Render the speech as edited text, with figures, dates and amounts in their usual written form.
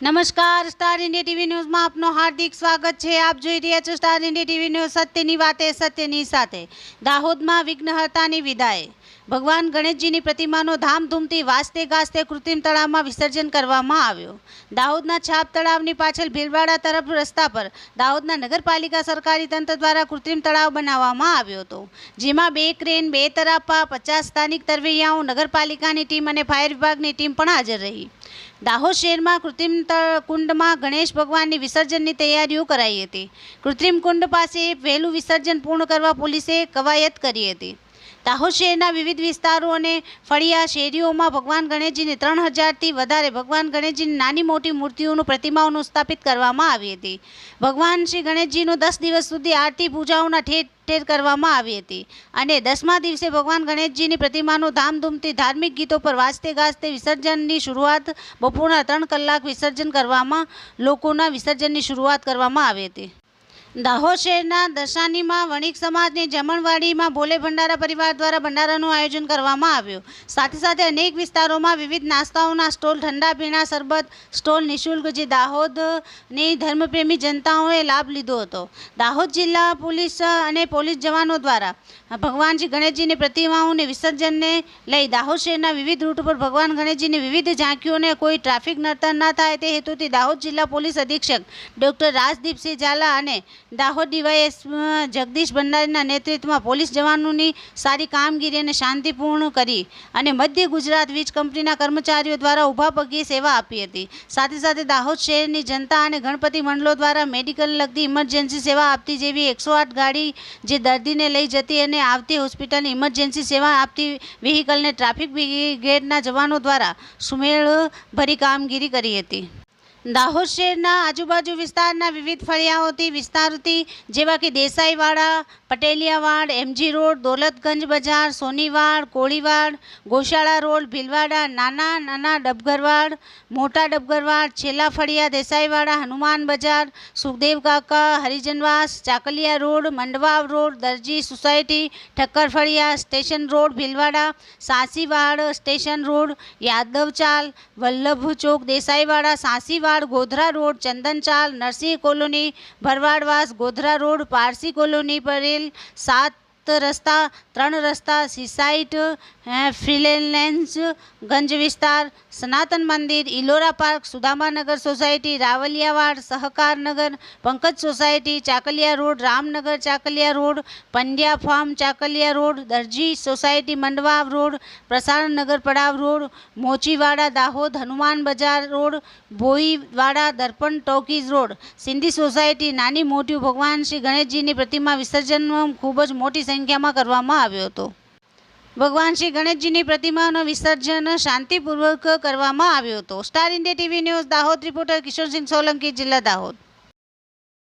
નમસ્કાર, star India TV ન્યૂઝમાં આપનું હાર્દિક સ્વાગત છે। આપ જોઈ રહ્યા છો સ્ટાર ઇન્ડિયા ટીવી ન્યૂઝ। સત્યની વાતે સત્યની સાથે। દાહોદમાં વિઘ્નહર્તાની વિદાય। ભગવાન ગણેશજીની પ્રતિમાનો ધામધૂમથી વાજતે ગાજતે કૃત્રિમ તળાવમાં વિસર્જન કરવામાં આવ્યું। દાહોદના છાપ તળાવની પાછળ ભીલવાડા તરફ રસ્તા પર દાહોદના નગરપાલિકા સરકારી તંત્ર દ્વારા કૃત્રિમ તળાવ બનાવવામાં આવ્યો હતો, જેમાં 2 ક્રેન, 2 તરાપા, 50 સ્થાનિક તરવૈયાઓ, નગરપાલિકાની ટીમ અને ફાયર વિભાગની ટીમ પણ હાજર રહી। દાહોદ શહેરમાં કૃત્રિમ કુંડમાં ગણેશ ભગવાનની વિસર્જનની તૈયારીઓ કરાઈ હતી। કૃત્રિમ કુંડ પાસે વહેલું વિસર્જન પૂર્ણ કરવા પોલીસે કવાયત કરી હતી। દાહોદ શહેરના વિવિધ વિસ્તારો અને ફળિયા શેરીઓમાં ભગવાન ગણેશજીની 3000થી વધારે ભગવાન ગણેશજીની નાની મોટી મૂર્તિઓનું પ્રતિમાઓનું સ્થાપિત કરવામાં આવી હતી। ભગવાન શ્રી ગણેશજીનું 10 દિવસ સુધી આરતી પૂજાઓના ઠેર કરવામાં આવી હતી અને 10મા દિવસે ભગવાન ગણેશજીની પ્રતિમાનું ધામધૂમથી ધાર્મિક ગીતો પર વાજતે ગાજતે વિસર્જનની શરૂઆત બપોરના 3 કલાક વિસર્જન કરવામાં લોકોના વિસર્જનની શરૂઆત કરવામાં આવી હતી। દાહોદ શહેરના દશાનીમાં વણિક સમાજની જમણવાડીમાં ભોલે ભંડારા પરિવાર દ્વારા ભંડારાનું આયોજન કરવામાં આવ્યું। સાથે સાથે અનેક વિસ્તારોમાં વિવિધ નાસ્તાઓના સ્ટોલ, ઠંડા પીણા, શરબત સ્ટોલ નિઃશુલ્ક, જે દાહોદની ધર્મપ્રેમી જનતાઓએ લાભ લીધો હતો। દાહોદ જિલ્લા પોલીસ અને પોલીસ જવાનો દ્વારા ભગવાનજી ગણેશજીની પ્રતિમાઓને વિસર્જનને લઈ દાહોદ શહેરના વિવિધ રૂટ પર ભગવાન ગણેશજીની વિવિધ ઝાંખીઓને કોઈ ટ્રાફિક નડતર ન થાય તે હેતુથી દાહોદ જિલ્લા પોલીસ અધિક્ષક ડૉક્ટર રાજદીપસિંહ ઝાલા અને દાહોદ ડીવાયએસ જગદીશ ભંડારીના નેતૃત્વમાં પોલીસ જવાનોની સારી કામગીરી અને શાંતિપૂર્ણ કરી અને મધ્ય ગુજરાત વીજ કંપનીના કર્મચારીઓ દ્વારા ઊભા પગે સેવા આપી હતી। સાથે સાથે દાહોદ શહેરની જનતા અને ગણપતિ મંડળો દ્વારા મેડિકલ લગતી ઇમરજન્સી સેવા આપતી જેવી 108 ગાડી જે દર્દીને લઈ જતી અને આવતી હોસ્પિટલની ઇમરજન્સી સેવા આપતી વ્હીકલને ટ્રાફિક બ્રિગેડના જવાનો દ્વારા સુમેળભરી કામગીરી કરી હતી। દાહોદ શહેરના આજુબાજુ વિસ્તારના વિવિધ ફળિયાઓથી વિસ્તારોથી જેવા કે દેસાઈવાડા, પટેલિયાવાડ, એમજી રોડ, દોલતગંજ બજાર, સોનીવાડ, કોળીવાડ, ગોશાળા રોડ, ભીલવાડા, નાના ડબગરવાડ, મોટા ડબગરવાડ, છેલ્લા ફળિયા, દેસાઈવાડા, Hanuman Bazar, Sukhdev Kaka, Harijanvas, Chakaliya road, Mandvav road, Darji society, Thakkar Faliya, station road, Bhilwada, Sansiwad, station road, Yadavchal, Vallabh Chowk, Desaiwada, Sansiwad, Godhra road, Chandanchal, Narsinh colony, Bharwadvas, Godhra road, Parsi colony, Parel 7 રસ્તા, 3 રસ્તા, સીસાઇટ, ફ્રીલેન્સ ગંજ વિસ્તાર, Sanatan Mandir, Ellora park, Sudamanagar society, Rawaliyawad, Sahakarnagar, Pankaj society, Chakaliya road, Ramnagar Chakaliya road, Pandya farm Chakaliya road, Darji society, Mandvav road, Prasaranagar Padav road, Mochiwada Dahod, Hanuman Bazar road, Bhoiwada Darpan talkies road, Sindhi society, નાની મોટી ભગવાન શ્રી ગણેશજીની પ્રતિમા વિસર્જન ખૂબ જ મોટી સંખ્યામાં કરવામાં આવ્યો હતો। ભગવાન શ્રી ગણેશજીની પ્રતિમાનું વિસર્જન શાંતિપૂર્વક કરવામાં આવ્યો હતો। Star India TV news Dahod reporter Kishorsinh Solanki, જિલ્લા દાહોદ।